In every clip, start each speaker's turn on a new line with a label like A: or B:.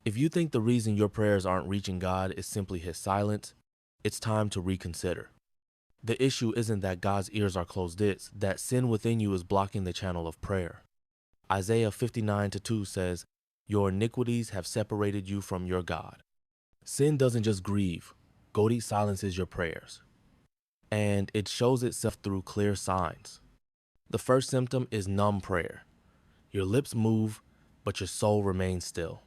A: If you think the reason your prayers aren't reaching God is simply his silence, it's time to reconsider. The issue isn't that God's ears are closed, it's that sin within you is blocking the channel of prayer. Isaiah 59:2 says, "Your iniquities have separated you from your God." Sin doesn't just grieve, goaty silences your prayers. And it shows itself through clear signs. The first symptom is numb prayer. Your lips move, but your soul remains still.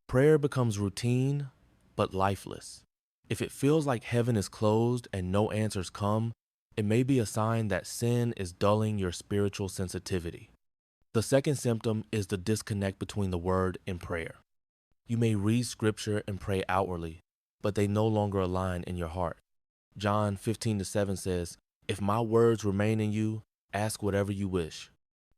A: Prayer becomes routine, but lifeless. If it feels like heaven is closed and no answers come, it may be a sign that sin is dulling your spiritual sensitivity. The second symptom is the disconnect between the word and prayer. You may read scripture and pray outwardly, but they no longer align in your heart. John 15:7 says, "If my words remain in you, ask whatever you wish."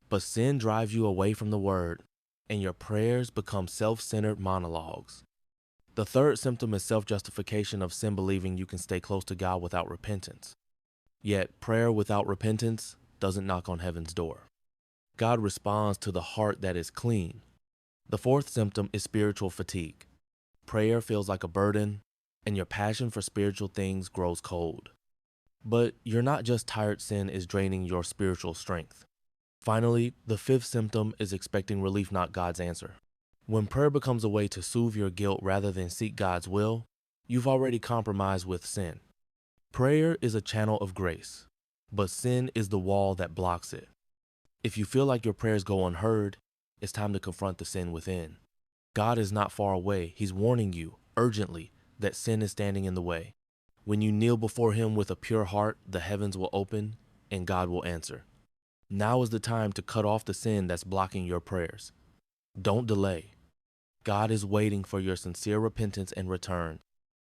A: But sin drives you away from the word, and your prayers become self-centered monologues. The third symptom is self-justification of sin, believing you can stay close to God without repentance. Yet, prayer without repentance doesn't knock on heaven's door. God responds to the heart that is clean. The fourth symptom is spiritual fatigue. Prayer feels like a burden, and your passion for spiritual things grows cold. But you're not just tired, sin is draining your spiritual strength. Finally, the fifth symptom is expecting relief, not God's answer. When prayer becomes a way to soothe your guilt rather than seek God's will, you've already compromised with sin. Prayer is a channel of grace, but sin is the wall that blocks it. If you feel like your prayers go unheard, it's time to confront the sin within. God is not far away. He's warning you urgently that sin is standing in the way. When you kneel before him with a pure heart, the heavens will open and God will answer. Now is the time to cut off the sin that's blocking your prayers. Don't delay. God is waiting for your sincere repentance and return.